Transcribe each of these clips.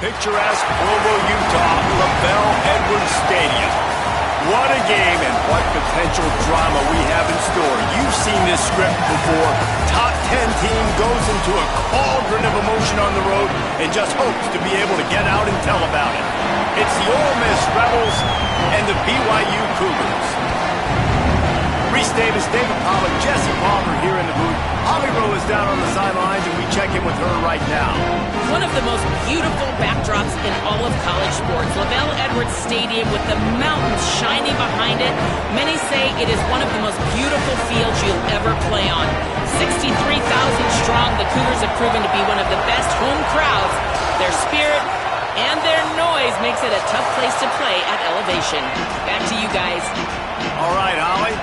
Picturesque Provo, Utah, LaBelle Edwards Stadium. What a game and what potential drama we have in store. You've seen this script before. Top 10 team goes into a cauldron of emotion on the road and just hopes to be able to get out and tell about it. It's the Ole Miss Rebels and the BYU Cougars. Reese Davis, David Pollack, Jesse Palmer here in the booth. Holly Rowe is down on the sidelines, and we check in with her right now. One of the most beautiful backdrops in all of college sports. LaBelle Edwards Stadium with the mountains shining behind it. Many say it is one of the most beautiful fields you'll ever play on. 63,000 strong, the Cougars have proven to be one of the best home crowds. Their spirit and their noise makes it a tough place to play at elevation. Back to you guys. All right, Holly.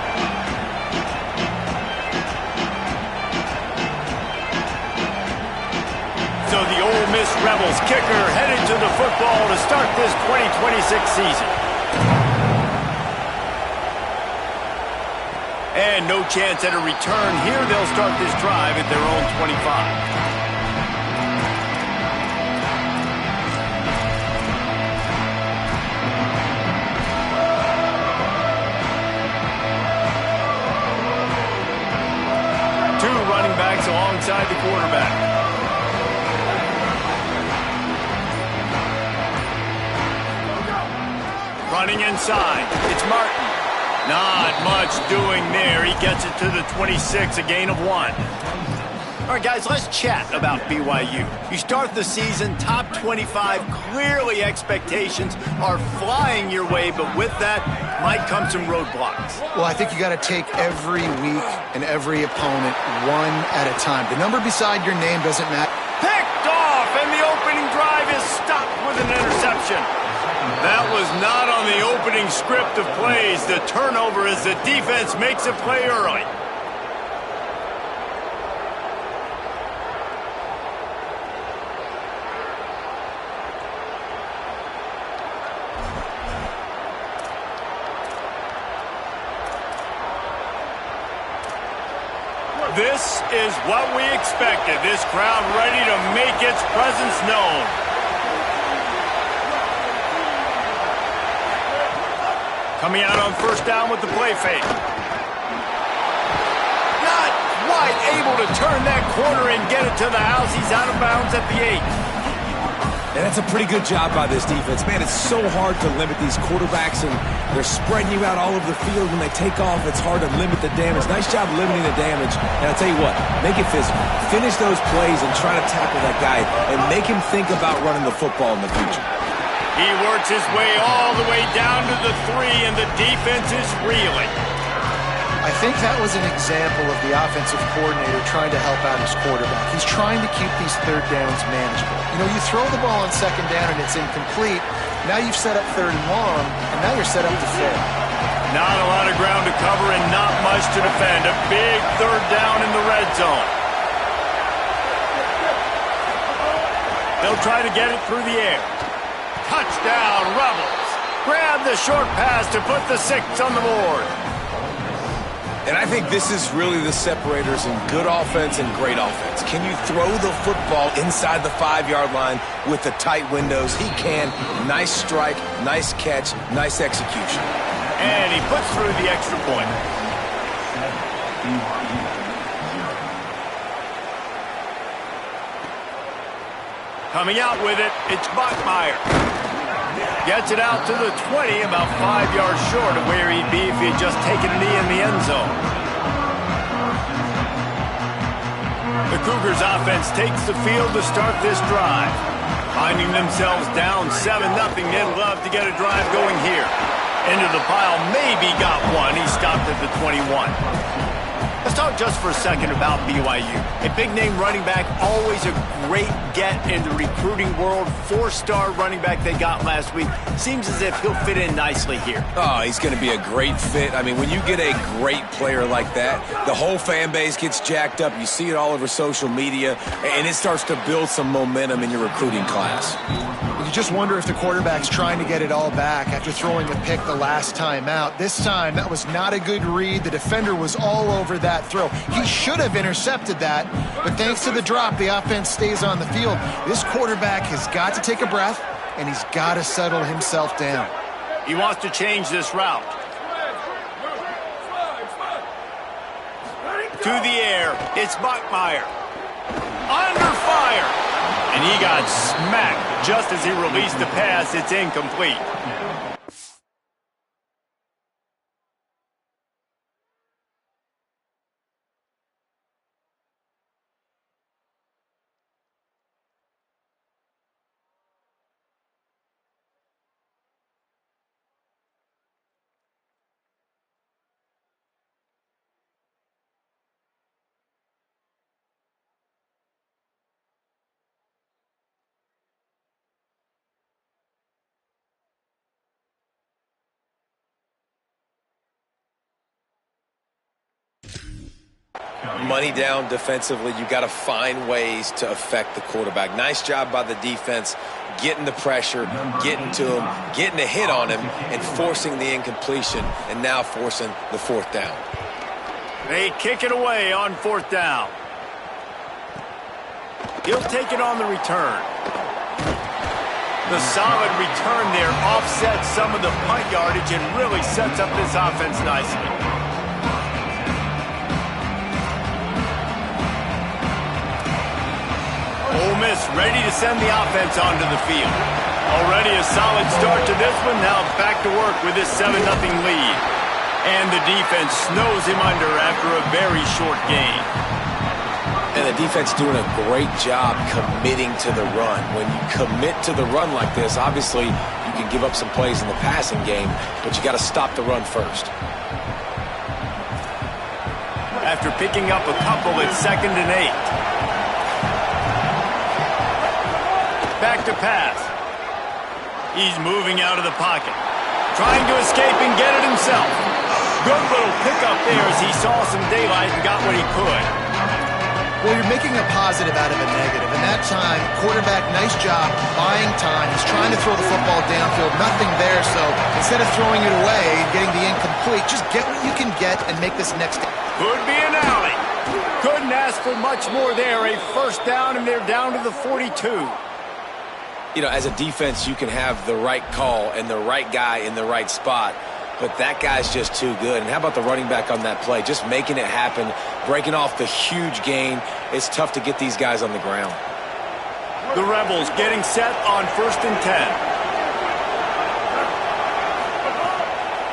So the Ole Miss Rebels kicker headed to the football to start this 2026 season. And no chance at a return here. They'll start this drive at their own 25. Backs alongside the quarterback. Running inside. It's Martin. Not much doing there. He gets it to the 26, a gain of 1. All right, guys, let's chat about BYU. You start the season top 25. Clearly expectations are flying your way, but with that might come some roadblocks. Well, I think you got to take every week and every opponent one at a time. The number beside your name doesn't matter. Picked off, and the opening drive is stopped with an interception. That was not on the opening script of plays. The turnover as the defense makes a play early. This is what we expected. This crowd ready to make its presence known. Coming out on first down with the play fake. Not quite able to turn that corner and get it to the house. He's out of bounds at the 8. And that's a pretty good job by this defense. Man, it's so hard to limit these quarterbacks, and they're spreading you out all over the field. When they take off, it's hard to limit the damage. Nice job limiting the damage. And I'll tell you what, make it physical. Finish those plays and try to tackle that guy and make him think about running the football in the future. He works his way all the way down to the 3, and the defense is reeling. I think that was an example of the offensive coordinator trying to help out his quarterback. He's trying to keep these third downs manageable. You know, you throw the ball on second down and it's incomplete. Now you've set up third and long, and now you're set up to fail. Not a lot of ground to cover and not much to defend. A big third down in the red zone. They'll try to get it through the air. Touchdown, Rebels. Grab the short pass to put the 6 on the board. And I think this is really the separators in good offense and great offense. Can you throw the football inside the 5-yard line with the tight windows? He can. Nice strike, nice catch, nice execution. And he puts through the extra point. Coming out with it, it's Bachmeier. Gets it out to the 20, about 5 yards short of where he'd be if he had just taken a knee in the end zone. The Cougars offense takes the field to start this drive. Finding themselves down 7-0, they'd love to get a drive going here. Into the pile, maybe got one. He stopped at the 21. Let's talk just for a second about BYU. A big-name running back, always a great get in the recruiting world. 4-star running back they got last week. Seems as if he'll fit in nicely here. Oh, he's going to be a great fit. I mean, when you get a great player like that, the whole fan base gets jacked up. You see it all over social media, and it starts to build some momentum in your recruiting class. You just wonder if the quarterback's trying to get it all back after throwing a pick the last time out. This time, that was not a good read. The defender was all over that throw. He should have intercepted that, but thanks to the drop, the offense stays on the field. This quarterback has got to take a breath, and he's got to settle himself down. He wants to change this route. To the air, it's Buckmeyer. Under fire. And he got smacked just as he released the pass. It's incomplete. Money down defensively. You got to find ways to affect the quarterback. Nice job by the defense, getting the pressure, getting to him, getting a hit on him, and forcing the incompletion, and now forcing the fourth down. They kick it away on fourth down. He'll take it on the return. The solid return there offsets some of the punt yardage and really sets up this offense nicely. Ole Miss ready to send the offense onto the field. Already a solid start to this one. Now back to work with this 7-0 lead. And the defense snows him under after a very short game. And the defense doing a great job committing to the run. When you commit to the run like this, obviously you can give up some plays in the passing game, but you got to stop the run first. After picking up a couple, it's 2nd and 8. Back to pass. He's moving out of the pocket. Trying to escape and get it himself. Good little pickup there as he saw some daylight and got what he could. Well, you're making a positive out of a negative. And that time, quarterback, nice job buying time. He's trying to throw the football downfield. Nothing there, so instead of throwing it away and getting the incomplete, just get what you can get and make this next. Could be an alley. Couldn't ask for much more there. A first down, and they're down to the 42. You know, as a defense, you can have the right call and the right guy in the right spot, but that guy's just too good. And how about the running back on that play? Just making it happen, breaking off the huge gain. It's tough to get these guys on the ground. The Rebels getting set on 1st and 10.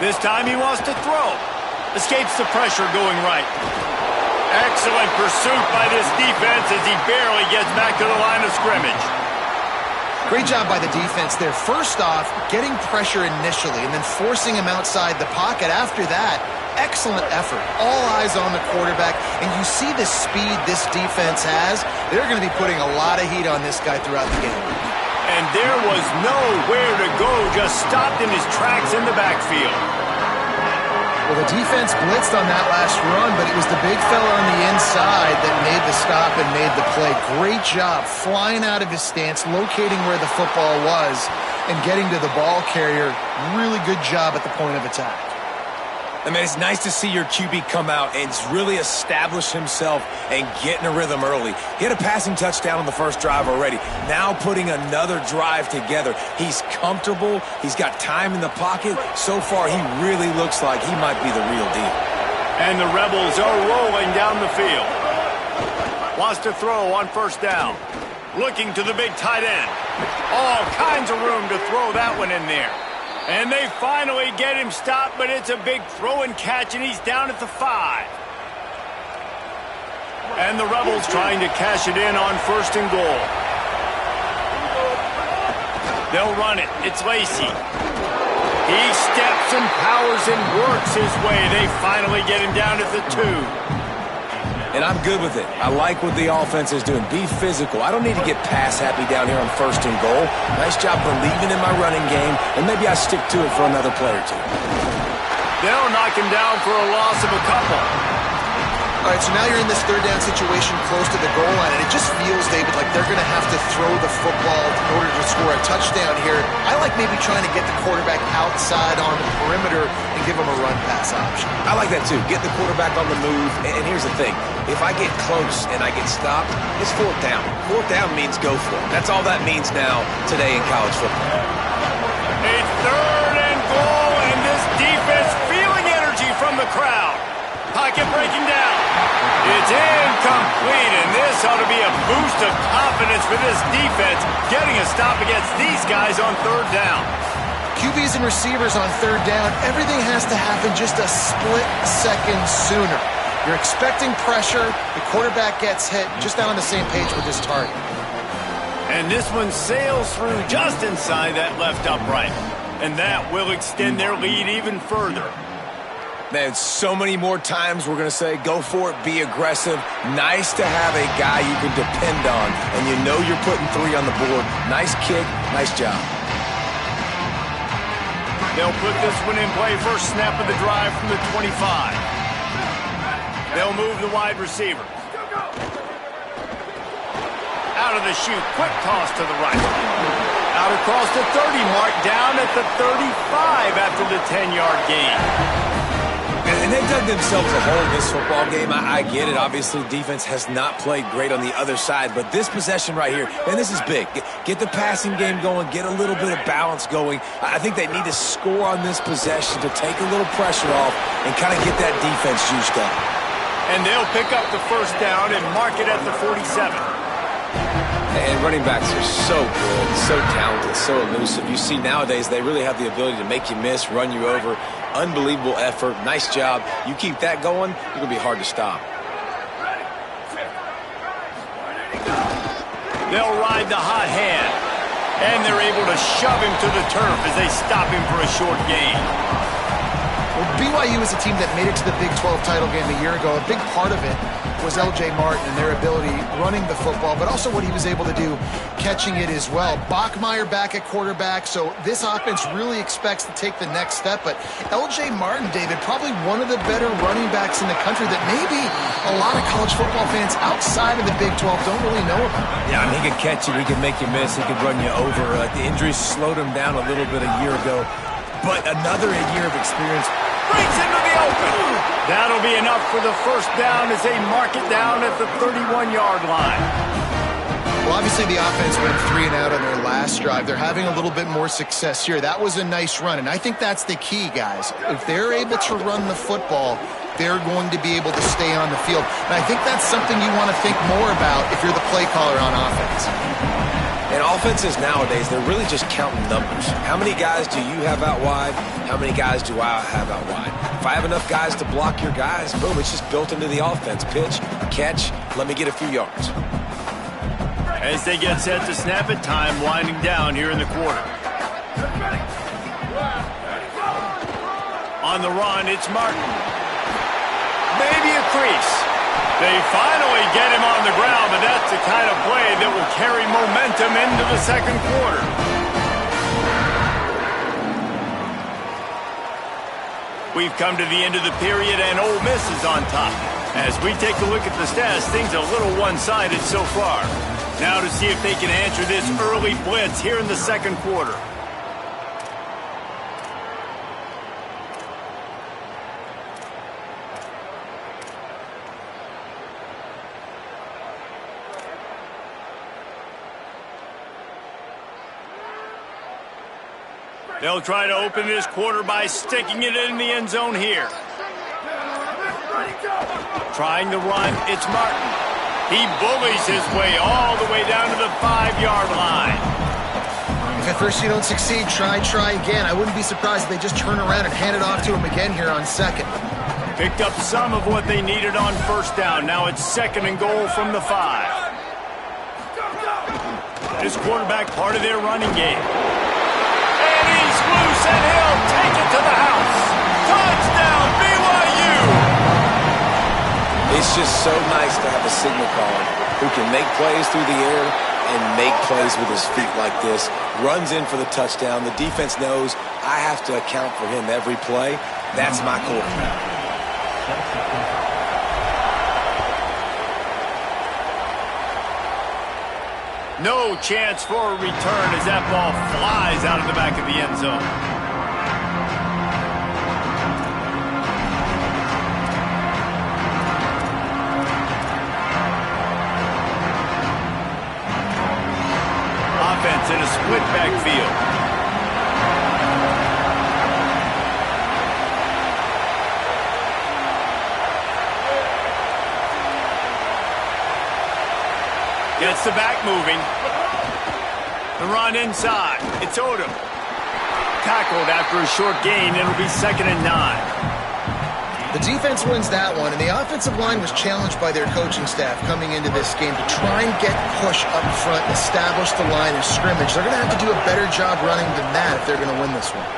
This time he wants to throw. Escapes the pressure going right. Excellent pursuit by this defense as he barely gets back to the line of scrimmage. Great job by the defense there. First off, getting pressure initially and then forcing him outside the pocket after that. Excellent effort. All eyes on the quarterback. And you see the speed this defense has. They're going to be putting a lot of heat on this guy throughout the game. And there was nowhere to go. Just stopped in his tracks in the backfield. Well, the defense blitzed on that last run, but it was the big fella on the inside that made the stop and made the play. Great job flying out of his stance, locating where the football was, and getting to the ball carrier. Really good job at the point of attack. I mean, it's nice to see your QB come out and really establish himself and get in a rhythm early. He had a passing touchdown on the first drive already. Now putting another drive together. He's comfortable. He's got time in the pocket. So far, he really looks like he might be the real deal. And the Rebels are rolling down the field. Wants to throw on 1st down. Looking to the big tight end. All kinds of room to throw that one in there. And they finally get him stopped, but it's a big throw and catch, and he's down at the 5. And the Rebels trying to cash it in on 1st and goal. They'll run it. It's Lacey. He steps and powers and works his way. They finally get him down at the 2. And I'm good with it. I like what the offense is doing. Be physical. I don't need to get pass happy down here on 1st and goal. Nice job believing in my running game, and maybe I stick to it for another play or two. They'll knock him down for a loss of a couple. All right, so now you're in this third down situation close to the goal line, and it just feels, David, like they're going to have to throw the football in order to score a touchdown here. I like maybe trying to get the quarterback outside on the perimeter and give him a run-pass option. I like that, too. Get the quarterback on the move. And here's the thing. If I get close and I get stopped, it's fourth down. Fourth down means go for it. That's all that means now today in college football. It's third and goal, and this defense feeling energy from the crowd. Pocket breaking down. It's incomplete, and this ought to be a boost of confidence for this defense, getting a stop against these guys on third down. QBs and receivers on third down, everything has to happen just a split second sooner. You're expecting pressure, the quarterback gets hit, just not on the same page with this target. And this one sails through just inside that left upright, and that will extend their lead even further. Man, so many more times we're going to say, go for it, be aggressive. Nice to have a guy you can depend on, and you know you're putting 3 on the board. Nice kick, nice job. They'll put this one in play, first snap of the drive from the 25. They'll move the wide receiver. Out of the chute, quick toss to the right. Out across the 30 mark, down at the 35 after the 10-yard gain. And they've dug themselves a hole in this football game. I get it. Obviously, defense has not played great on the other side. But this possession right here, man, this is big. Get the passing game going. Get a little bit of balance going. I think they need to score on this possession to take a little pressure off and kind of get that defense juiced up. And they'll pick up the first down and mark it at the 47. And running backs are so good, so talented, so elusive. You see nowadays they really have the ability to make you miss, run you over. Unbelievable effort. Nice job. You keep that going, you're going to be hard to stop. They'll ride the hot hand. And they're able to shove him to the turf as they stop him for a short gain. Well, BYU is a team that made it to the Big 12 title game a year ago. A big part of it was L.J. Martin and their ability running the football, but also what he was able to do catching it as well. Bachmeier back at quarterback, so this offense really expects to take the next step. But L.J. Martin, David, probably one of the better running backs in the country that maybe a lot of college football fans outside of the Big 12 don't really know about. Yeah, I mean, he can catch it, he can make you miss, he can run you over. The injuries slowed him down a little bit a year ago, but another year of experience. Brings into the open. That'll be enough for the first down as they mark it down at the 31-yard line. Well, obviously the offense went 3 and out on their last drive. They're having a little bit more success here. That was a nice run, and I think that's the key, guys. If they're able to run the football, they're going to be able to stay on the field. And I think that's something you want to think more about if you're the play caller on offense. And offenses nowadays, they're really just counting numbers. How many guys do you have out wide? How many guys do I have out wide? If I have enough guys to block your guys, boom, it's just built into the offense. Pitch, catch, let me get a few yards. As they get set to snap it, time winding down here in the quarter. On the run, it's Martin. Maybe a crease. They finally get him on the ground, but that's the kind of play that will carry momentum into the second quarter. We've come to the end of the period, and Ole Miss is on top. As we take a look at the stats, things are a little one-sided so far. Now to see if they can answer this early blitz here in the second quarter. They'll try to open this quarter by sticking it in the end zone here. Trying to run, it's Martin. He bullies his way all the way down to the 5-yard line. If at first you don't succeed, try again. I wouldn't be surprised if they just turn around and hand it off to him again here on second. Picked up some of what they needed on first down. Now it's second and goal from the 5. This quarterback part of their running game. And he's loose, and he'll take it to the house. Touchdown, BYU! It's just so nice to have a signal caller who can make plays through the air and make plays with his feet like this. Runs in for the touchdown. The defense knows I have to account for him every play. That's my quarterback. No chance for a return as that ball flies out of the back of the end zone. Offense in a split backfield. Gets the back moving. The run inside. It's Odom. Tackled after a short gain. It'll be 2nd and 9. The defense wins that one, and the offensive line was challenged by their coaching staff coming into this game to try and get push up front, establish the line of scrimmage. They're going to have to do a better job running than that if they're going to win this one.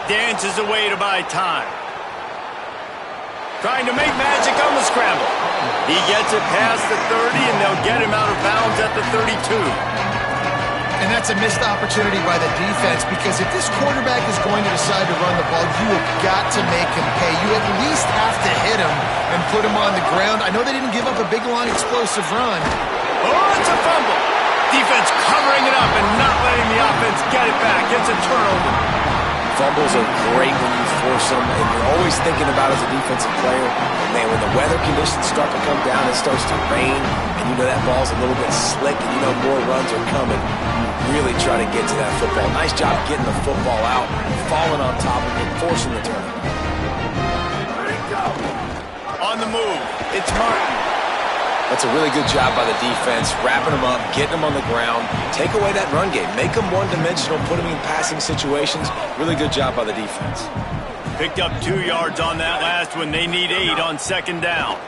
Dances away to buy time. Trying to make magic on the scramble. He gets it past the 30, and they'll get him out of bounds at the 32. And that's a missed opportunity by the defense, because if this quarterback is going to decide to run the ball, you have got to make him pay. You at least have to hit him and put him on the ground. I know they didn't give up a big, long, explosive run. Oh, it's a fumble. Defense covering it up and not letting the offense get it back. It's a turnover. Fumbles are great when you force them, and you're always thinking about as a defensive player, man, when the weather conditions start to come down, it starts to rain, and you know that ball's a little bit slick, and you know more runs are coming. You really try to get to that football. Nice job getting the football out, falling on top of it, forcing the turnover. On the move, it's Martin. That's a really good job by the defense, wrapping them up, getting them on the ground, take away that run game, make them one-dimensional, put them in passing situations. Really good job by the defense. Picked up 2 yards on that last one. They need 8 on 2nd down.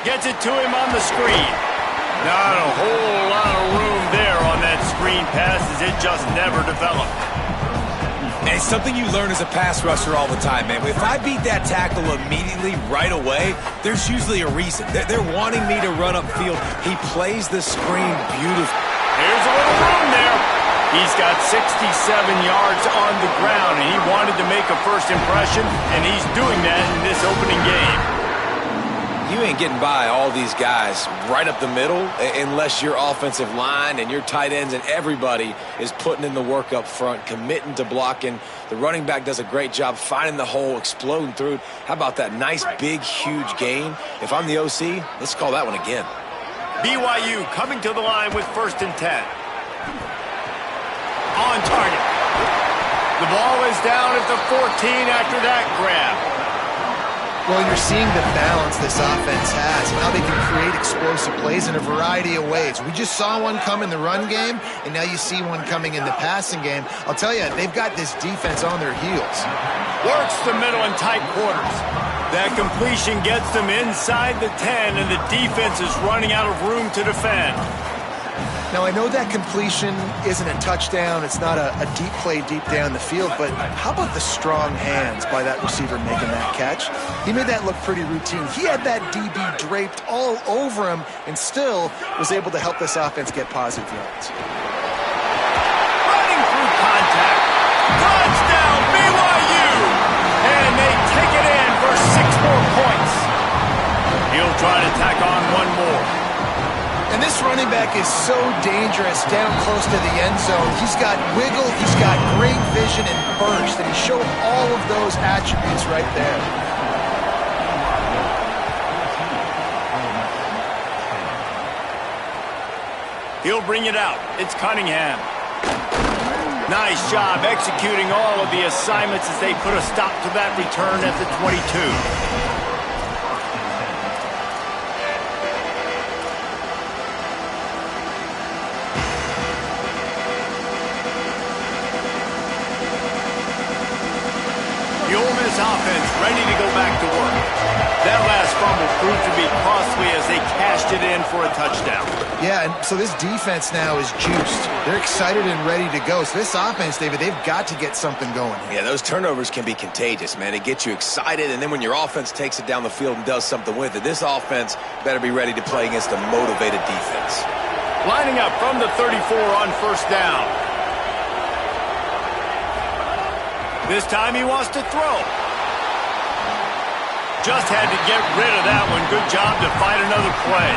Gets it to him on the screen. Not a whole lot of room there on that screen pass, as it just never developed. And it's something you learn as a pass rusher all the time, man. If I beat that tackle immediately, right away, there's usually a reason. They're wanting me to run upfield. He plays the screen beautifully. Here's a little room there. He's got 67 yards on the ground, and he wanted to make a first impression, and he's doing that in this opening game. You ain't getting by all these guys right up the middle unless your offensive line and your tight ends and everybody is putting in the work up front, committing to blocking. The running back does a great job finding the hole, exploding through it. How about that nice, big, huge gain? If I'm the OC, let's call that one again. BYU coming to the line with 1st and 10. On target. The ball is down at the 14 after that grab. Well, you're seeing the balance this offense has and how they can create explosive plays in a variety of ways. We just saw one come in the run game, and now you see one coming in the passing game. I'll tell you, they've got this defense on their heels. Works the middle in tight quarters. That completion gets them inside the 10, and the defense is running out of room to defend. Now, I know that completion isn't a touchdown. It's not a deep play deep down the field, but how about the strong hands by that receiver making that catch? He made that look pretty routine. He had that DB draped all over him and still was able to help this offense get positive yards. Running through contact. Touchdown, BYU! And they take it in for 6 more points. He'll try to tack on one more. And this running back is so dangerous down close to the end zone. He's got wiggle, he's got great vision and burst, and he showed all of those attributes right there. He'll bring it out. It's Cunningham. Nice job executing all of the assignments as they put a stop to that return at the 22. The Ole Miss offense ready to go back to work. That last fumble proved to be costly as they cashed it in for a touchdown. Yeah, and so this defense now is juiced. They're excited and ready to go. So this offense, David, they've got to get something going. Yeah, those turnovers can be contagious, man. It gets you excited, and then when your offense takes it down the field and does something with it, this offense better be ready to play against a motivated defense. Lining up from the 34 on 1st down. This time he wants to throw. Just had to get rid of that one. Good job to find another play.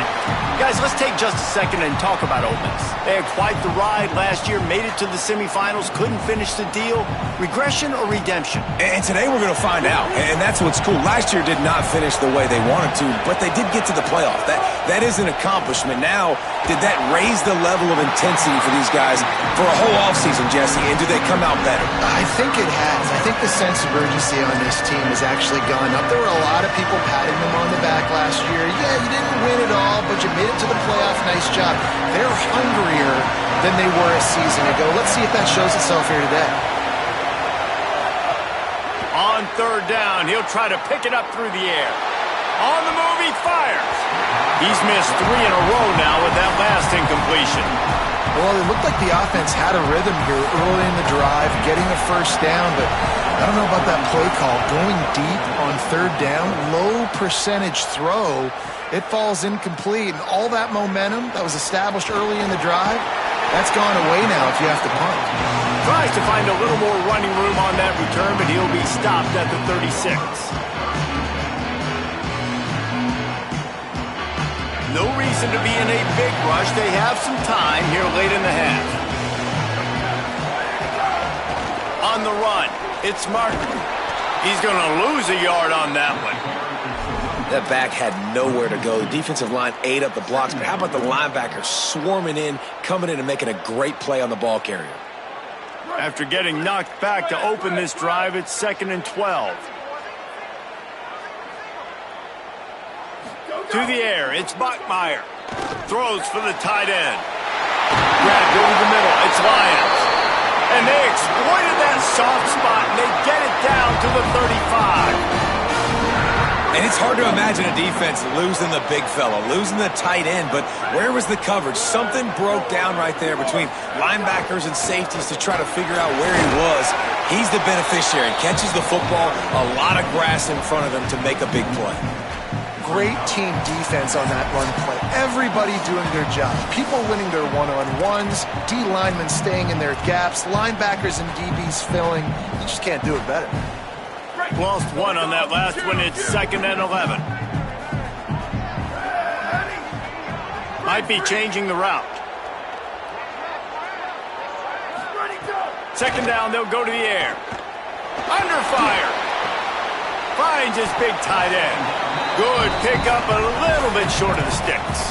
Guys, let's take just a second and talk about Ole Miss. They had quite the ride last year, made it to the semifinals, couldn't finish the deal. Regression or redemption? And today we're going to find out, and that's what's cool. Last year did not finish the way they wanted to, but they did get to the playoff. That is an accomplishment. Now, did that raise the level of intensity for these guys for a whole offseason, Jesse, and do they come out better? I think it has. I think the sense of urgency on this team has actually gone up. There were a lot of people patting them on the back last year. Yeah, you didn't win it all, but you made it to the playoff. Nice job. They're hungrier than they were a season ago. Let's see if that shows itself here today. On third down, he'll try to pick it up through the air. On the move, he fires. He's missed 3 in a row now with that last incompletion. Well, it looked like the offense had a rhythm here early in the drive, getting a first down, but I don't know about that play call. Going deep on third down, low percentage throw, it falls incomplete, and all that momentum that was established early in the drive, that's gone away now if you have to punt. Tries to find a little more running room on that return, but he'll be stopped at the 36. No reason to be in a big rush. They have some time here late in the half. On the run, it's Martin. He's going to lose a yard on that one. That back had nowhere to go. The defensive line ate up the blocks, but how about the linebacker swarming in, coming in and making a great play on the ball carrier? After getting knocked back to open this drive, it's 2nd and 12. To the air, it's Bachmeier. Throws for the tight end. Grabbed over the middle, it's Lyons. And they exploited that soft spot, and they get it down to the 35. And it's hard to imagine a defense losing the big fella, losing the tight end, but where was the coverage? Something broke down right there between linebackers and safeties to try to figure out where he was. He's the beneficiary, catches the football, a lot of grass in front of him to make a big play. Great team defense on that run play. Everybody doing their job. People winning their one-on-ones, D linemen staying in their gaps, linebackers and DBs filling. You just can't do it better. Lost 1 on that last one. It's 2nd and 11. Might be changing the route. 2nd down, they'll go to the air. Under fire. Finds his big tight end. Good pickup, a little bit short of the sticks.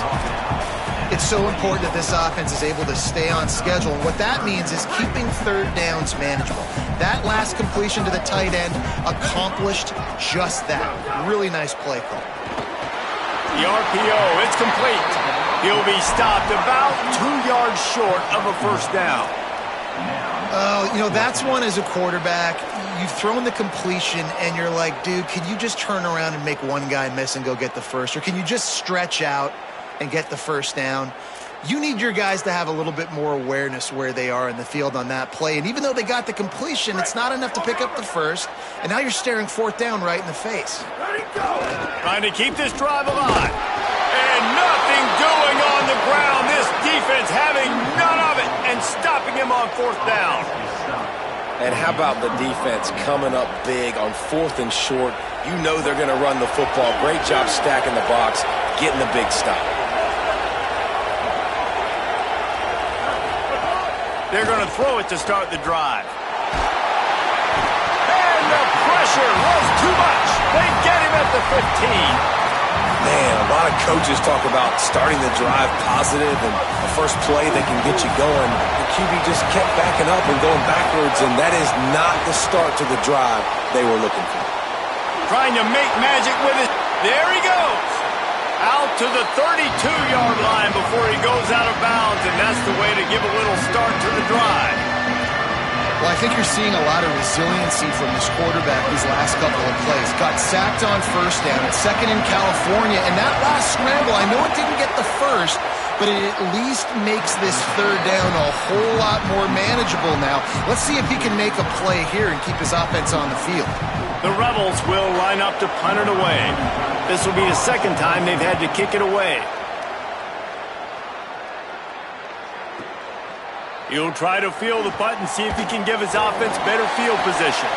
It's so important that this offense is able to stay on schedule. And what that means is keeping third downs manageable. That last completion to the tight end accomplished just that. Really nice play call. The RPO, it's complete. He'll be stopped about 2 yards short of a first down. Oh, you know, that's one as a quarterback. You've thrown the completion, and you're like, dude, can you just turn around and make one guy miss and go get the first? Or can you just stretch out and get the first down? You need your guys to have a little bit more awareness where they are in the field on that play. And even though they got the completion, it's not enough to pick up the first. And now you're staring 4th down right in the face. Trying to keep this drive alive. And nothing doing on the ground. This defense having none of it and stopping him on 4th down. And how about the defense coming up big on 4th and short? You know they're going to run the football. Great job stacking the box, getting the big stop. They're going to throw it to start the drive. And the pressure was too much. They get him at the 15. Man, a lot of coaches talk about starting the drive positive and the first play that can get you going. The QB just kept backing up and going backwards, and that is not the start to the drive they were looking for. Trying to make magic with it. There he goes. Out to the 32-yard line before he goes out of bounds, and that's the way to give a little start to the drive. Well, I think you're seeing a lot of resiliency from this quarterback these last couple of plays. Got sacked on first down. It's 2nd in California. And that last scramble, I know it didn't get the first, but it at least makes this 3rd down a whole lot more manageable now. Let's see if he can make a play here and keep his offense on the field. The Rebels will line up to punt it away. This will be the 2nd time they've had to kick it away. He'll try to feel the punt and see if he can give his offense better field position.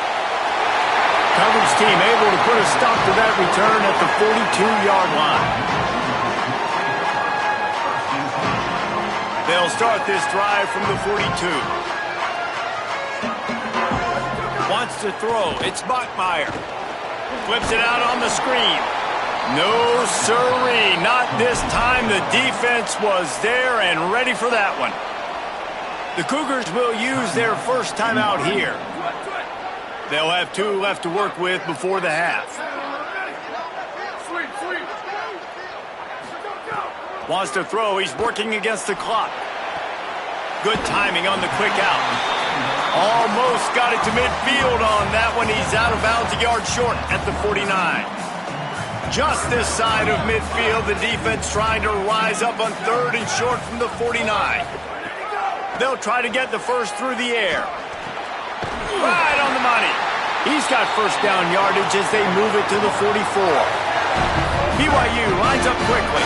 coverage team able to put a stop to that return at the 42-yard line. They'll start this drive from the 42. Wants to throw. It's Bachmeier. Flips it out on the screen. No siree. Not this time. The defense was there and ready for that one. The Cougars will use their first timeout here. They'll have 2 left to work with before the half. Wants to throw. He's working against the clock. Good timing on the quick out. Almost got it to midfield on that one. He's out of bounds, a yard short at the 49. Just this side of midfield, the defense trying to rise up on 3rd and short from the 49. They'll try to get the first through the air. Right on the money. He's got first down yardage as they move it to the 44. BYU lines up quickly.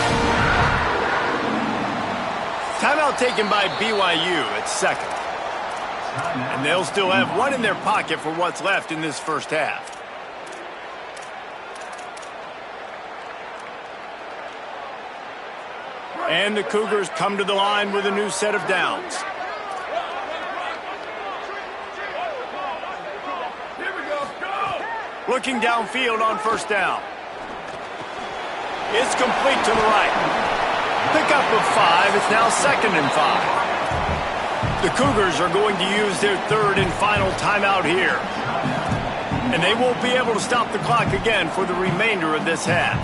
Timeout taken by BYU at 2nd. And they'll still have 1 in their pocket for what's left in this first half. And the Cougars come to the line with a new set of downs. Looking downfield on first down. It's complete to the right. Pickup of 5. It's now 2nd and 5. The Cougars are going to use their 3rd and final timeout here. And they won't be able to stop the clock again for the remainder of this half.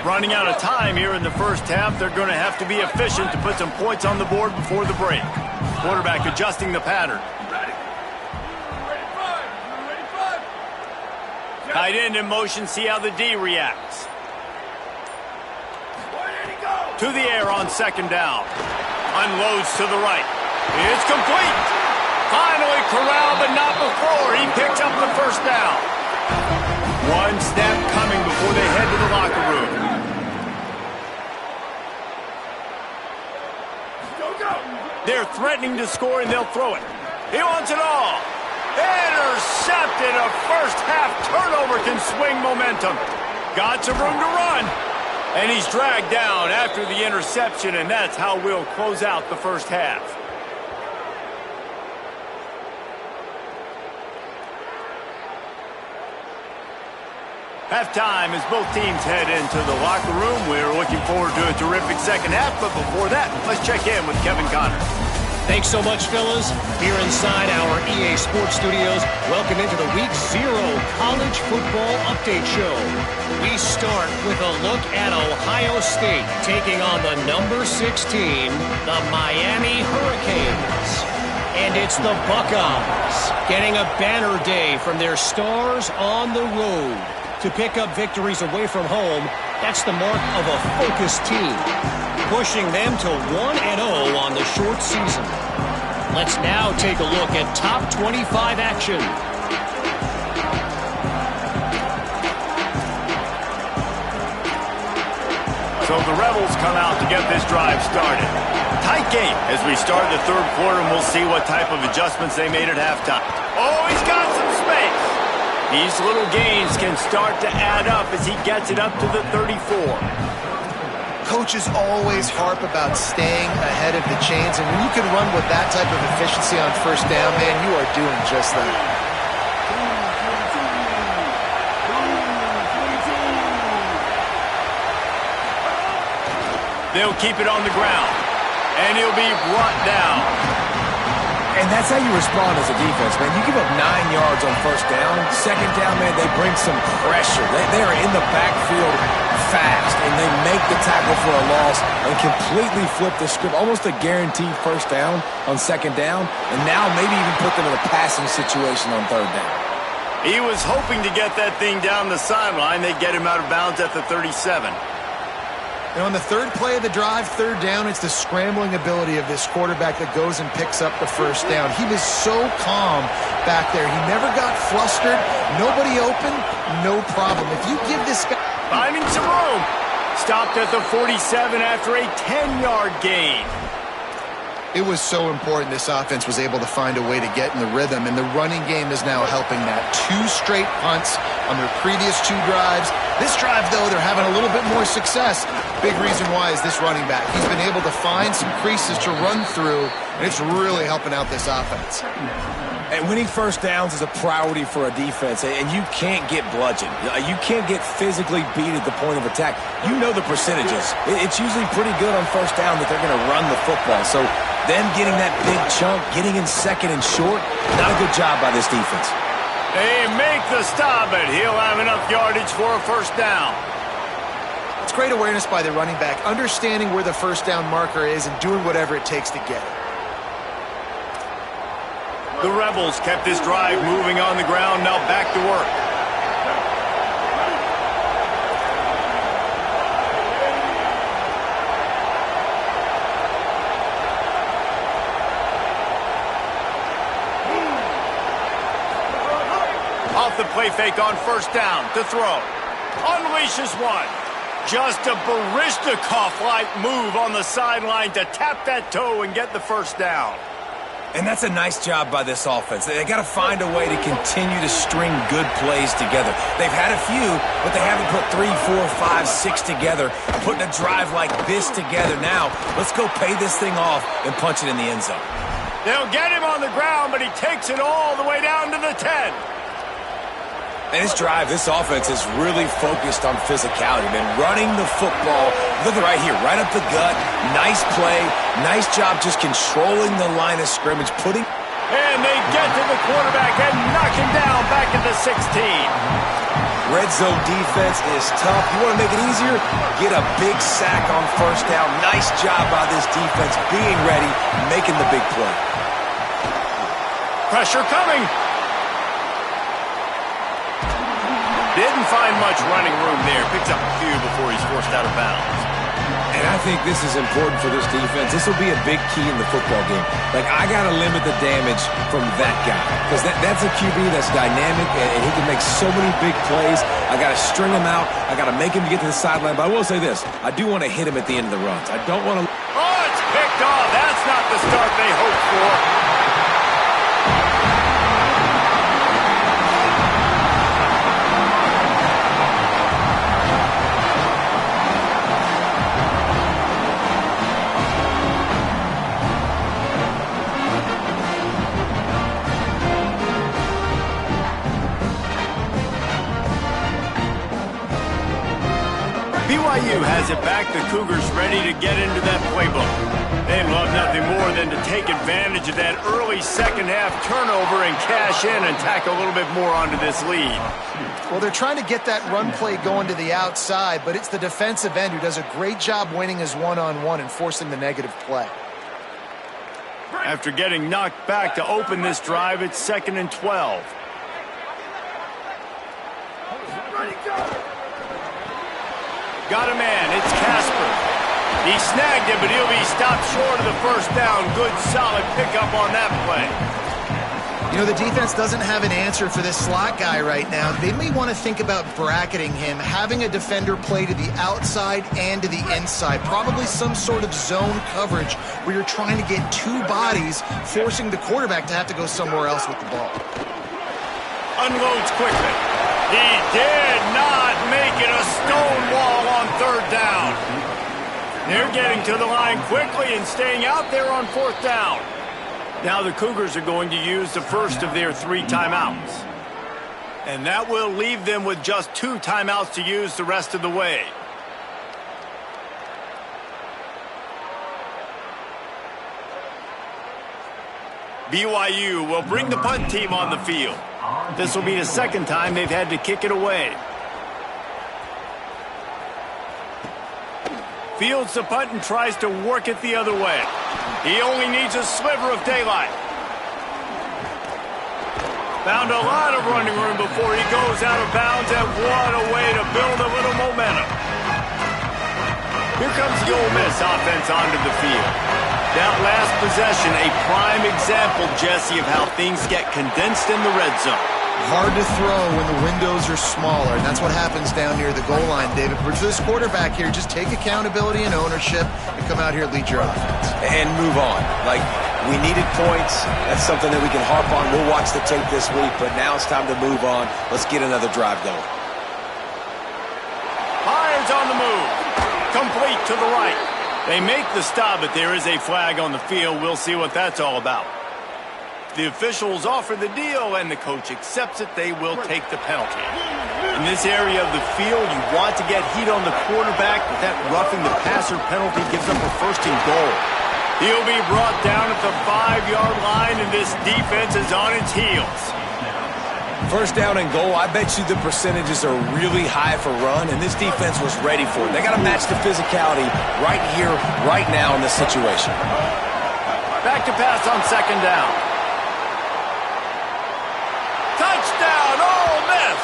Running out of time here in the first half, they're going to have to be efficient to put some points on the board before the break. Quarterback adjusting the pattern. Tight end in motion, see how the D reacts. To the air on 2nd down. Unloads to the right. It's complete. Finally corralled, but not before. He picks up the first down. 1 snap coming before they head to the locker room. They're threatening to score, and they'll throw it. He wants it all. Intercepted. A first half turnover can swing momentum. Got some room to run. And he's dragged down after the interception, and that's how we'll close out the first half. Halftime as both teams head into the locker room. We're looking forward to a terrific second half, but before that, let's check in with Kevin Connor. Thanks so much, fellas. Here inside our EA Sports Studios, welcome into the Week 0 College Football Update Show. We start with a look at Ohio State taking on the number 16, the Miami Hurricanes. And it's the Buckeyes getting a banner day from their stars on the road. To pick up victories away from home, that's the mark of a focused team, pushing them to 1-0 on the short season. Let's now take a look at top 25 action. So the Rebels come out to get this drive started. Tight game as we start the 3rd quarter, and we'll see what type of adjustments they made at halftime. Oh, he's got some space. These little gains can start to add up as he gets it up to the 34. Coaches always harp about staying ahead of the chains, and when you can run with that type of efficiency on first down, man, you are doing just that. They'll keep it on the ground, and he'll be brought down. And that's how you respond as a defense, man. You give up 9 yards on first down. 2nd down, man, they bring some pressure. They are in the backfield fast, and they make the tackle for a loss and completely flip the script. Almost a guaranteed first down on 2nd down, and now maybe even put them in a passing situation on 3rd down. He was hoping to get that thing down the sideline. They get him out of bounds at the 37. And on the 3rd play of the drive, 3rd down, it's the scrambling ability of this quarterback that goes and picks up the first down. He was so calm back there. He never got flustered. Nobody open, no problem. If you give this guy... Finding some room. Stopped at the 47 after a 10-yard gain. It was so important this offense was able to find a way to get in the rhythm, and the running game is now helping that. 2 straight punts on their previous 2 drives. This drive, though, they're having a little bit more success. Big reason why is this running back. He's been able to find some creases to run through, and it's really helping out this offense. And winning first downs is a priority for a defense, and you can't get bludgeoned. You can't get physically beat at the point of attack. You know the percentages. It's usually pretty good on first down that they're going to run the football. So them getting that big chunk, getting in second and short, not a good job by this defense. They make the stop, but he'll have enough yardage for a first down. It's great awareness by the running back, understanding where the first down marker is and doing whatever it takes to get it. The Rebels kept this drive moving on the ground, now back to work. Off the play fake on first down to throw. Unleashes one. Just a Barishnikov-like move on the sideline to tap that toe and get the first down. And that's a nice job by this offense. They got to find a way to continue to string good plays together. They've had a few, but they haven't put 3, 4, 5, 6 together. Putting a drive like this together now, let's go pay this thing off and punch it in the end zone. They'll get him on the ground, but he takes it all the way down to the 10. And this drive, this offense is really focused on physicality, man. Running the football. Look at right here, right up the gut. Nice play. Nice job just controlling the line of scrimmage, putting... And they get to the quarterback and knock him down back at the 16. Red zone defense is tough. You want to make it easier? Get a big sack on first down. Nice job by this defense being ready, making the big play. Pressure coming. Didn't find much running room there. Picks up a few before he's forced out of bounds. And I think this is important for this defense. This will be a big key in the football game. Like, I got to limit the damage from that guy. Because that's a QB that's dynamic, and he can make so many big plays. I got to string him out. I got to make him get to the sideline. But I will say this. I do want to hit him at the end of the runs. I don't want to... Oh, it's picked off. That's not the start they hoped for. BYU has it back. The Cougars ready to get into that playbook. They'd love nothing more than to take advantage of that early second-half turnover and cash in and tack a little bit more onto this lead. Well, they're trying to get that run play going to the outside, but it's the defensive end who does a great job winning his one-on-one and forcing the negative play. After getting knocked back to open this drive, it's 2nd and 12. Got a man. It's Casper. He snagged it, but he'll be stopped short of the first down. Good, solid pickup on that play. You know, the defense doesn't have an answer for this slot guy right now. They may want to think about bracketing him, having a defender play to the outside and to the inside. Probably some sort of zone coverage where you're trying to get 2 bodies, forcing the quarterback to have to go somewhere else with the ball. Unloads quickly. He did not make it a stone wall on 3rd down. They're getting to the line quickly and staying out there on 4th down. Now the Cougars are going to use the first of their 3 timeouts. And that will leave them with just 2 timeouts to use the rest of the way. BYU will bring the punt team on the field. This will be the 2nd time they've had to kick it away. Fields the punt and tries to work it the other way. He only needs a sliver of daylight. Found a lot of running room before he goes out of bounds, and what a way to build a little momentum. Here comes the Ole Miss offense onto the field. That last possession, a prime example, Jesse, of how things get condensed in the red zone. Hard to throw when the windows are smaller, and that's what happens down near the goal line, David. But for this quarterback here, just take accountability and ownership and come out here and lead your offense. And move on. Like, we needed points. That's something that we can harp on. We'll watch the tape this week, but now it's time to move on. Let's get another drive going. Lions on the move. Complete to the right. They make the stop, but there is a flag on the field. We'll see what that's all about. The officials offer the deal, and the coach accepts it. They will take the penalty. In this area of the field, you want to get heat on the quarterback, but that roughing the passer penalty gives up a first and goal. He'll be brought down at the 5-yard line, and this defense is on its heels. First down and goal, I bet you the percentages are really high for run, and this defense was ready for it. They got to match the physicality right here, right now in this situation. Back to pass on second down. Touchdown, Ole Miss!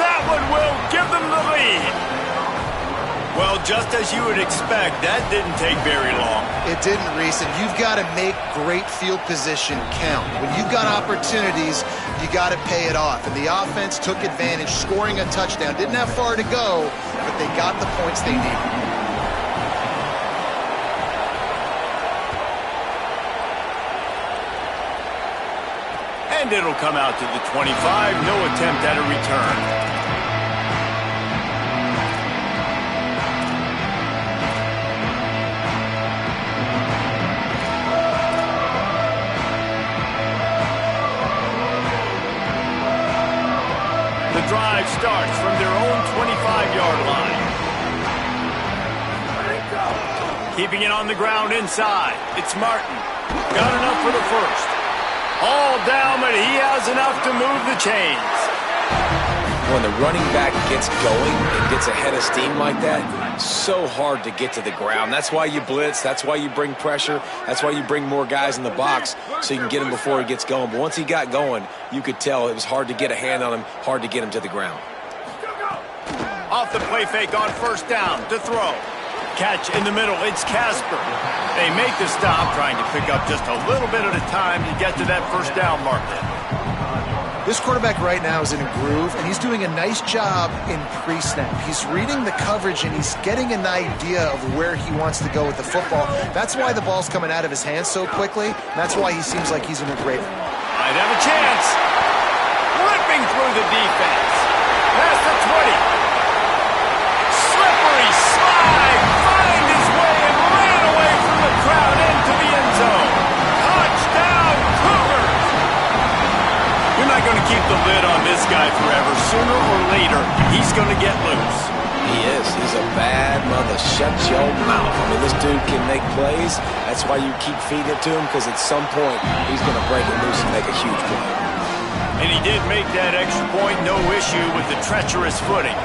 That one will give them the lead. Well, just as you would expect, that didn't take very long. It didn't, Reese, and you've got to make great field position count. When you've got opportunities, you got to pay it off. And the offense took advantage, scoring a touchdown. Didn't have far to go, but they got the points they needed. And it'll come out to the 25. No attempt at a return. The drive starts from their own 25-yard line. Keeping it on the ground inside. It's Martin. Got enough for the first. All down, but he has enough to move the chains. When the running back gets going and gets ahead of steam like that, so hard to get to the ground. That's why you blitz. That's why you bring pressure. That's why you bring more guys in the box so you can get him before he gets going. But once he got going, you could tell it was hard to get a hand on him, hard to get him to the ground. Off the play fake on first down to throw. Catch in the middle. It's Casper. They make the stop, trying to pick up just a little bit at a time to get to that first down marker. This quarterback right now is in a groove, and he's doing a nice job in pre-snap. He's reading the coverage, and he's getting an idea of where he wants to go with the football. That's why the ball's coming out of his hands so quickly. That's why he seems like he's in a great... Might have a chance. Ripping through the defense. Past the 20. Slippery slide. Find his way and ran away from the crowd into the end zone. Touchdown, Cougars! You're not going to keep the lid on this guy forever. Sooner or later, he's going to get loose. He is. He's a bad mother. Shut your mouth. I mean, this dude can make plays. That's why you keep feeding it to him, because at some point, he's going to break it loose and make a huge play. And he did make that extra point. No issue with the treacherous footing.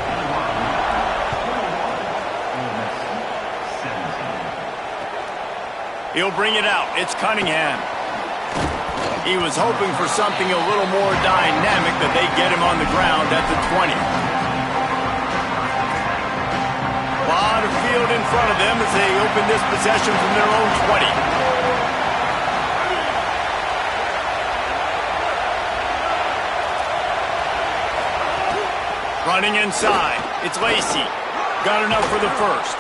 He'll bring it out. It's Cunningham. He was hoping for something a little more dynamic, but they get him on the ground at the 20. A lot of field in front of them as they open this possession from their own 20. Running inside. It's Lacey. Got enough for the first.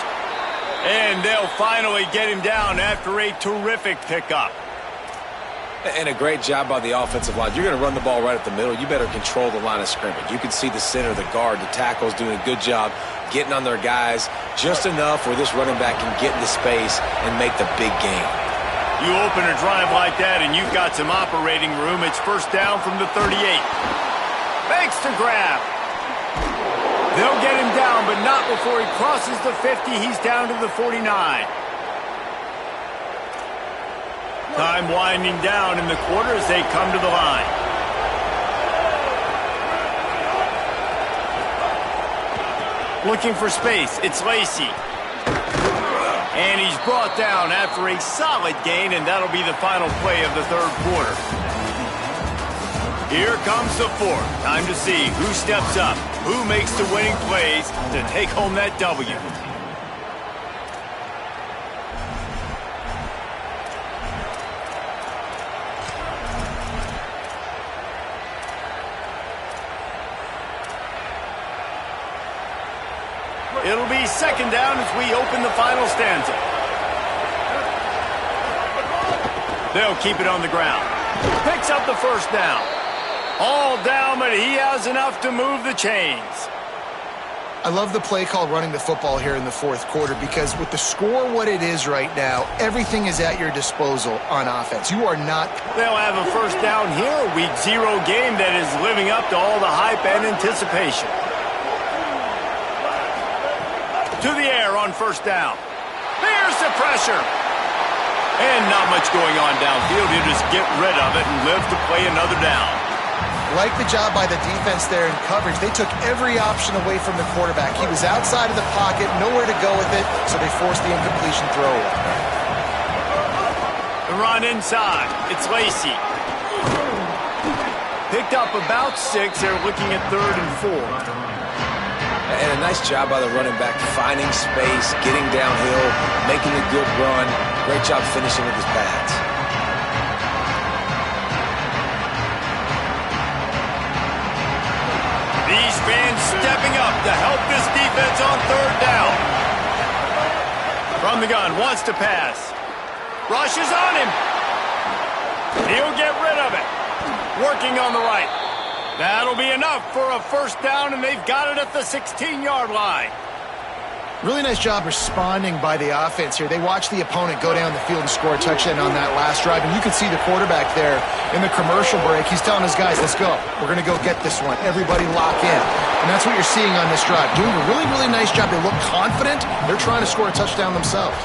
And they'll finally get him down after a terrific pickup. And a great job by the offensive line. You're going to run the ball right at the middle. You better control the line of scrimmage. You can see the center, the guard, the tackles doing a good job getting on their guys just enough where this running back can get into space and make the big game. You open a drive like that and you've got some operating room. It's first down from the 38. Makes the grab. They'll get him down, but not before he crosses the 50. He's down to the 49. Time winding down in the quarter as they come to the line. Looking for space. It's Lacey. And he's brought down after a solid gain, and that'll be the final play of the third quarter. Here comes the fourth. Time to see who steps up, who makes the winning plays to take home that W. It'll be second down as we open the final stanza. They'll keep it on the ground. Picks up the first down. All down, but he has enough to move the chains. I love the play call running the football here in the fourth quarter because with the score what it is right now, everything is at your disposal on offense. You are not... They'll have a first down here, a week 0 game that is living up to all the hype and anticipation. To the air on first down. There's the pressure. And not much going on downfield. He'll just get rid of it and live to play another down. Like the job by the defense there in coverage. They took every option away from the quarterback. He was outside of the pocket, nowhere to go with it, so they forced the incompletion throw. The run inside. It's Lacy. Picked up about 6. They're looking at 3rd and 4. And a nice job by the running back, finding space, getting downhill, making a good run. Great job finishing with his pads. These fans stepping up to help this defense on 3rd down. From the gun, wants to pass. Rushes on him. He'll get rid of it. Working on the right. That'll be enough for a first down, and they've got it at the 16-yard line. Really nice job responding by the offense here. They watched the opponent go down the field and score a touchdown on that last drive, and you can see the quarterback there in the commercial break. He's telling his guys, let's go. We're going to go get this one. Everybody lock in. And that's what you're seeing on this drive. Doing a really, really nice job. They look confident. They're trying to score a touchdown themselves.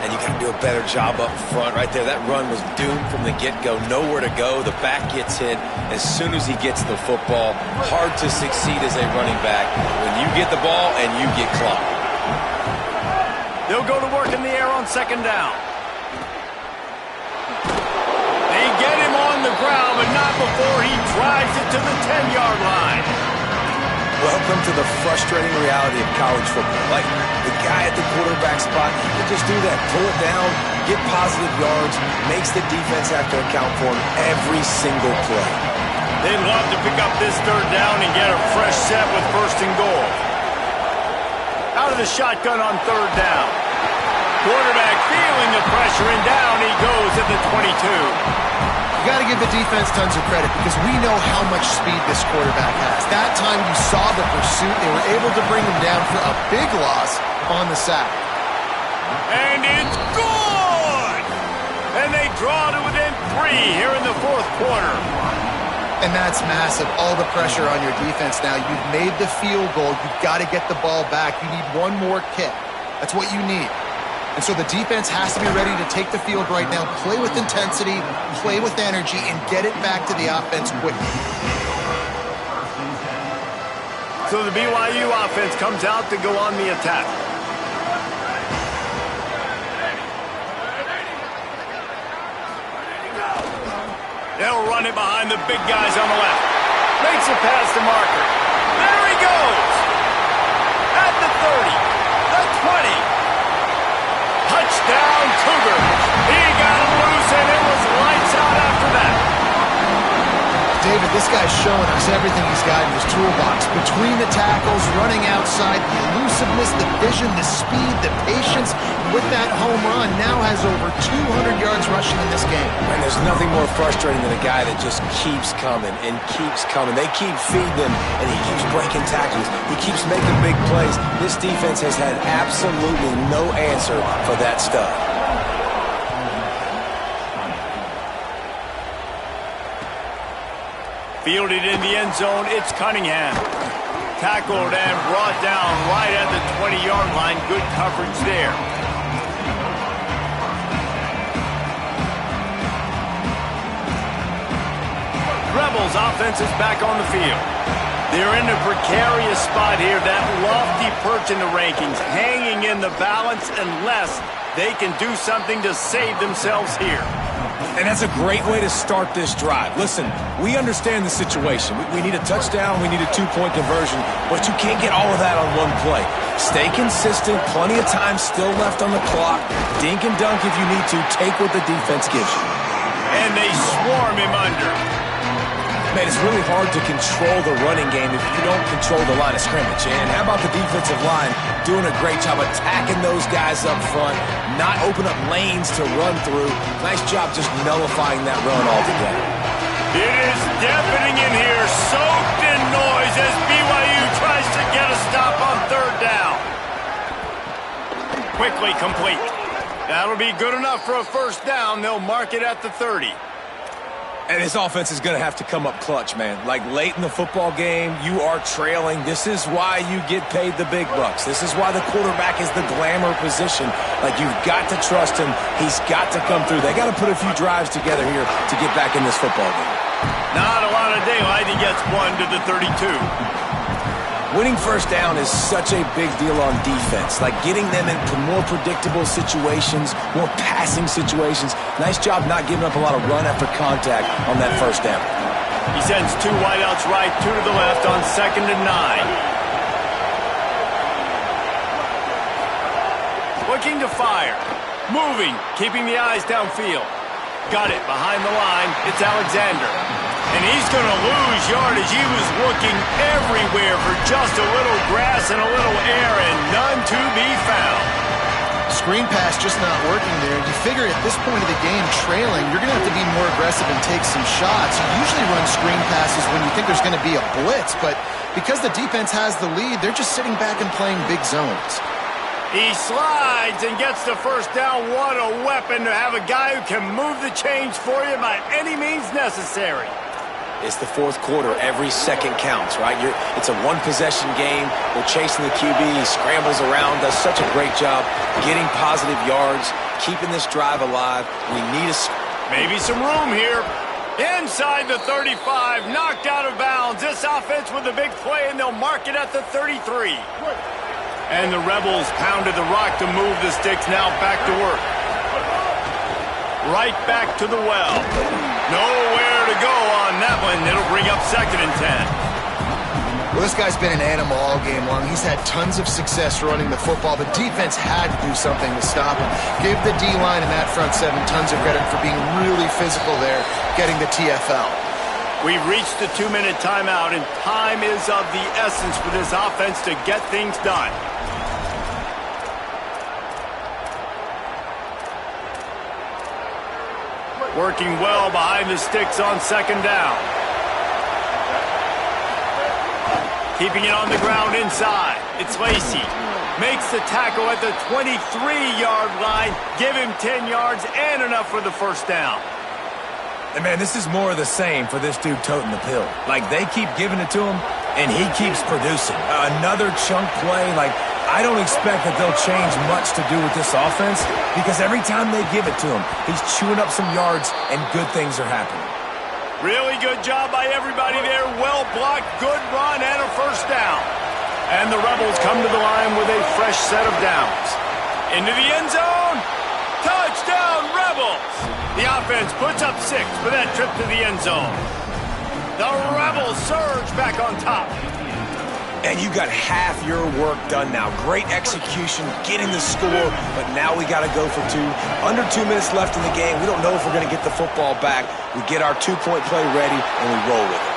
And you got to do a better job up front right there. That run was doomed from the get-go. Nowhere to go. The back gets hit as soon as he gets the football. Hard to succeed as a running back when you get the ball and you get clocked. They'll go to work in the air on 2nd down. They get him on the ground, but not before he drives it to the 10-yard line. Welcome to the frustrating reality of college football. Like, the guy at the quarterback spot, he can just do that. Pull it down, get positive yards, makes the defense have to account for him every single play. They'd love to pick up this 3rd down and get a fresh set with 1st and goal. Out of the shotgun on 3rd down. Quarterback feeling the pressure, and down he goes at the 22. You got to give the defense tons of credit because we know how much speed this quarterback has. That time you saw the pursuit. They were able to bring him down for a big loss on the sack. And it's good! And they draw to within 3 here in the 4th quarter. And that's massive. All the pressure on your defense now. You've made the field goal. You've got to get the ball back. You need one more kick. That's what you need. And so the defense has to be ready to take the field right now, play with intensity, play with energy, and get it back to the offense quickly. So the BYU offense comes out to go on the attack. They'll run it behind the big guys on the left. Makes it past the marker. There he goes! At the 30, the 20. Touchdown, Cougars. He got him loose, and it was lights out after that. David, this guy's showing us everything he's got in his toolbox. Between the tackles, running outside, the elusiveness, the vision, the speed, the patience. With that home run, now has over 200 yards rushing in this game. And there's nothing more frustrating than a guy that just keeps coming and keeps coming. They keep feeding him, and he keeps breaking tackles. He keeps making big plays. This defense has had absolutely no answer for that stuff. Fielded in the end zone, it's Cunningham. Tackled and brought down right at the 20-yard line. Good coverage there. Rebels offense is back on the field. They're in a precarious spot here, that lofty perch in the rankings, hanging in the balance unless they can do something to save themselves here. And that's a great way to start this drive. Listen, we understand the situation. We need a touchdown, we need a 2-point conversion, but you can't get all of that on one play. Stay consistent, plenty of time still left on the clock. Dink and dunk if you need to. Take what the defense gives you. And they swarm him under. Man, it's really hard to control the running game if you don't control the line of scrimmage. And how about the defensive line doing a great job attacking those guys up front, not open up lanes to run through. Nice job just nullifying that run altogether. It is deafening in here, soaked in noise as BYU tries to get a stop on third down. Quickly complete. That'll be good enough for a first down. They'll mark it at the 30. And this offense is going to have to come up clutch, man. Like late in the football game, you are trailing. This is why you get paid the big bucks. This is why the quarterback is the glamour position. Like, you've got to trust him. He's got to come through. They got to put a few drives together here to get back in this football game. Not a lot of daylight. He gets one to the 32. Winning first down is such a big deal on defense. Like getting them into more predictable situations, more passing situations. Nice job not giving up a lot of run after contact on that first down. He sends two wideouts right, two to the left on 2nd and 9. Looking to fire. Moving, keeping the eyes downfield. Got it behind the line. It's Alexander. And he's going to lose yardage. He was looking everywhere for just a little grass and a little air, and none to be found. Screen pass just not working there. You figure at this point of the game, trailing, you're going to have to be more aggressive and take some shots. You usually run screen passes when you think there's going to be a blitz, but because the defense has the lead, they're just sitting back and playing big zones. He slides and gets the first down. What a weapon to have a guy who can move the chains for you by any means necessary. It's the fourth quarter. Every second counts, right? It's a one-possession game. We're chasing the QB. He scrambles around, does such a great job getting positive yards, keeping this drive alive. We need maybe some room here. Inside the 35, knocked out of bounds. This offense with a big play, and they'll mark it at the 33. And the Rebels pounded the rock to move the sticks. Now back to work. Right back to the well. Nowhere to go on that one. It'll bring up 2nd and 10. Well, this guy's been an animal all game long. He's had tons of success running the football. The defense had to do something to stop him. Give the D-line and that front seven tons of credit for being really physical there, getting the TFL. We've reached the 2-minute timeout, and time is of the essence for this offense to get things done. Working well behind the sticks on 2nd down. Keeping it on the ground inside. It's Lacey. Makes the tackle at the 23-yard line. Give him 10 yards and enough for the first down. And, man, this is more of the same for this dude toting the pill. Like, they keep giving it to him, and he keeps producing. Another chunk play. Like, I don't expect that they'll change much to do with this offense because every time they give it to him, he's chewing up some yards, and good things are happening. Really good job by everybody there. Well blocked, good run, and a first down. And the Rebels come to the line with a fresh set of downs. Into the end zone. Touchdown, Rebels! The offense puts up 6 for that trip to the end zone. The Rebels surge back on top. And you got half your work done now. Great execution, getting the score, but now we got to go for 2. Under 2 minutes left in the game. We don't know if we're going to get the football back. We get our 2-point play ready, and we roll with it.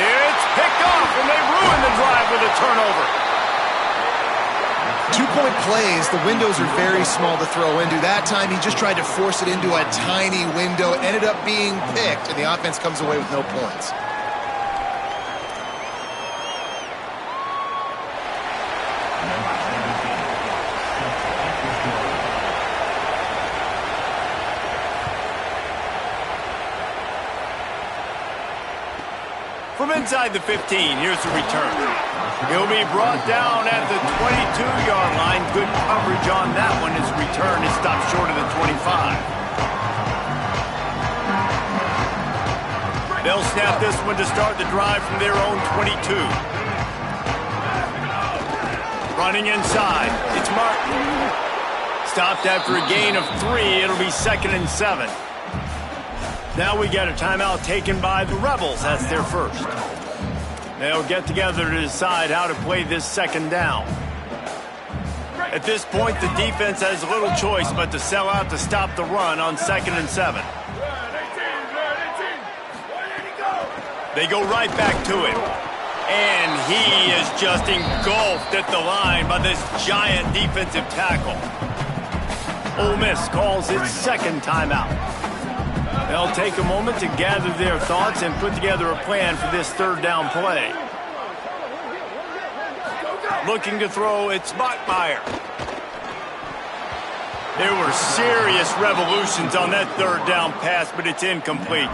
It's picked off, and they ruin the drive with a turnover. 2-point plays, the windows are very small to throw into. That time, he just tried to force it into a tiny window. It ended up being picked, and the offense comes away with no points. From inside the 15, here's the return. He'll be brought down at the 22-yard line. Good coverage on that one. His return is stopped short of the 25. They'll snap this one to start the drive from their own 22. Running inside. It's Martin. Stopped after a gain of 3. It'll be 2nd and 7. Now we get a timeout taken by the Rebels. That's their first. They'll get together to decide how to play this 2nd down. At this point, the defense has little choice but to sell out to stop the run on 2nd and 7. They go right back to him. And he is just engulfed at the line by this giant defensive tackle. Ole Miss calls its second timeout. They'll take a moment to gather their thoughts and put together a plan for this third down play. Looking to throw, it's Bachmeier. There were serious revolutions on that third down pass, but it's incomplete.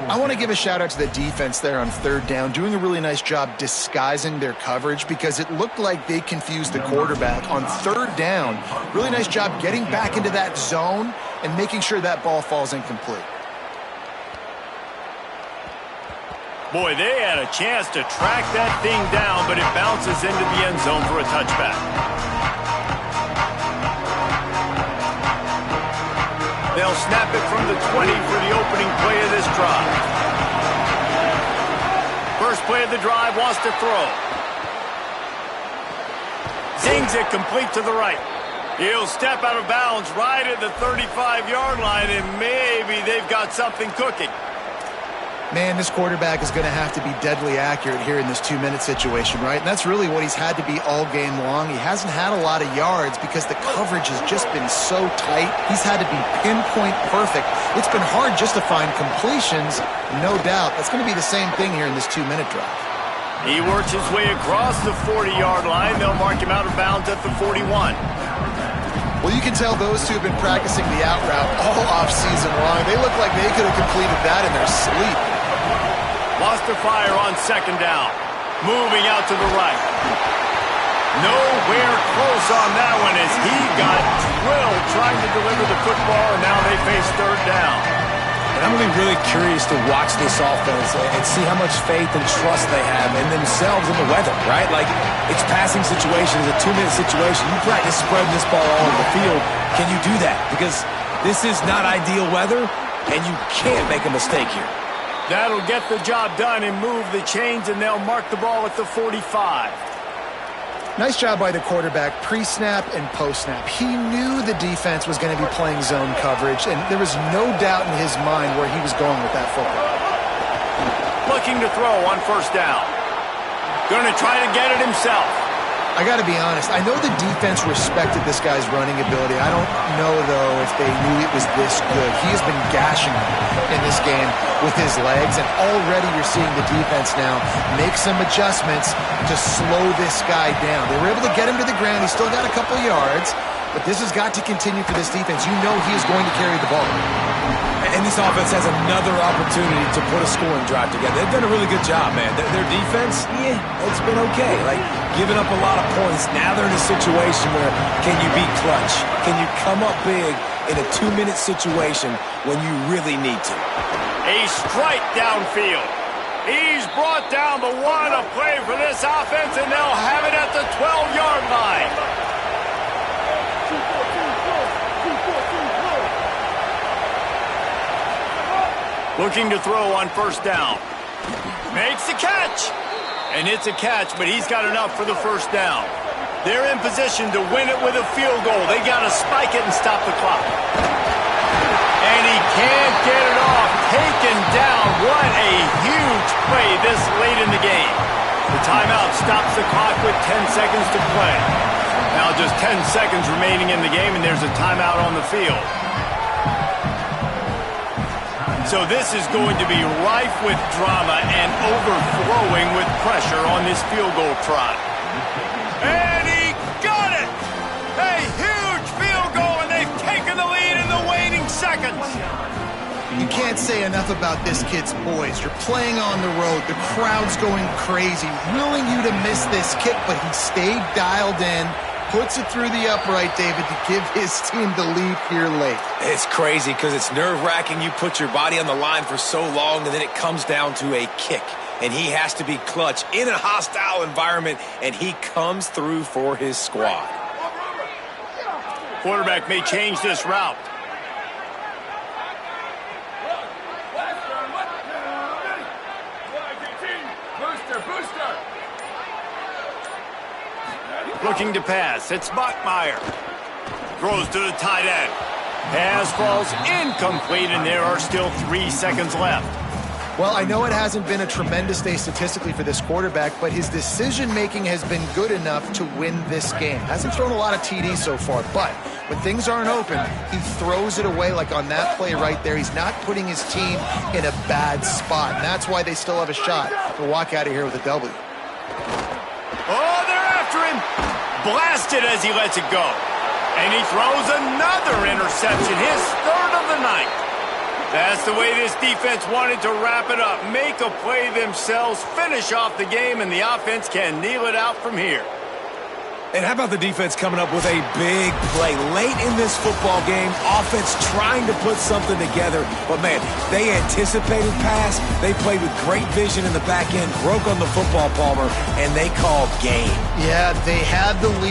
I want to give a shout out to the defense there on third down, doing a really nice job disguising their coverage because it looked like they confused the quarterback on third down. Really nice job getting back into that zone and making sure that ball falls incomplete. Boy, they had a chance to track that thing down, but it bounces into the end zone for a touchback. They'll snap it from the 20 for the opening play of this drive. First play of the drive, wants to throw. Zings it complete to the right. He'll step out of bounds right at the 35-yard line, and maybe they've got something cooking. Man, this quarterback is going to have to be deadly accurate here in this 2-minute situation, right? And that's really what he's had to be all game long. He hasn't had a lot of yards because the coverage has just been so tight. He's had to be pinpoint perfect. It's been hard just to find completions, no doubt. That's going to be the same thing here in this 2-minute drive. He works his way across the 40-yard line. They'll mark him out of bounds at the 41. Well, you can tell those two have been practicing the out route all off-season long. They look like they could have completed that in their sleep. Lost to fire on second down. Moving out to the right. Nowhere close on that one as he got drilled trying to deliver the football, and now they face third down. And I'm going to be really curious to watch this offense and see how much faith and trust they have in themselves and the weather, right? Like, it's passing situations, a 2-minute situation. You practice spreading this ball all over the field. Can you do that? Because this is not ideal weather, and you can't make a mistake here. That'll get the job done and move the chains, and they'll mark the ball at the 45. Nice job by the quarterback, pre-snap and post-snap. He knew the defense was going to be playing zone coverage, and there was no doubt in his mind where he was going with that football. Looking to throw on first down. Going to try to get it himself. I got to be honest, I know the defense respected this guy's running ability. I don't know, though, if they knew it was this good. He has been gashing them in this game with his legs, and already you're seeing the defense now make some adjustments to slow this guy down. They were able to get him to the ground. He's still got a couple yards, but this has got to continue for this defense. You know he is going to carry the ball. And this offense has another opportunity to put a scoring drive together. They've done a really good job, man. Their defense, yeah, it's been okay. Like, giving up a lot of points. Now they're in a situation where can you be clutch? Can you come up big in a 2-minute situation when you really need to? A strike downfield. He's brought down, but what a play for this offense, and they'll have it at the 12-yard line. Looking to throw on first down. Makes the catch. And it's a catch, but he's got enough for the first down. They're in position to win it with a field goal. They got to spike it and stop the clock. And he can't get it off. Taken down. What a huge play this late in the game. The timeout stops the clock with 10 seconds to play. Now just 10 seconds remaining in the game, and there's a timeout on the field. So this is going to be rife with drama and overflowing with pressure on this field goal try. And he got it! A huge field goal, and they've taken the lead in the waning seconds. You can't say enough about this kid's poise. You're playing on the road. The crowd's going crazy, willing you to miss this kick, but he stayed dialed in. Puts it through the upright, David, to give his team the lead here late. It's crazy because it's nerve-wracking. You put your body on the line for so long, and then it comes down to a kick. And he has to be clutch in a hostile environment, and he comes through for his squad. Quarterback may change this route. Looking to pass. It's Bachmeier. Throws to the tight end. Pass falls incomplete, and there are still 3 seconds left. Well, I know it hasn't been a tremendous day statistically for this quarterback, but his decision-making has been good enough to win this game. Hasn't thrown a lot of TDs so far, but when things aren't open, he throws it away like on that play right there. He's not putting his team in a bad spot, and that's why they still have a shot to walk out of here with a W. Oh, they're after him. Blasted as he lets it go. And he throws another interception, his third of the night. That's the way this defense wanted to wrap it up. Make a play themselves, finish off the game, and the offense can kneel it out from here. And how about the defense coming up with a big play late in this football game? Offense trying to put something together. But, man, they anticipated pass. They played with great vision in the back end, broke on the football, Palmer, and they called game. Yeah, they had the lead.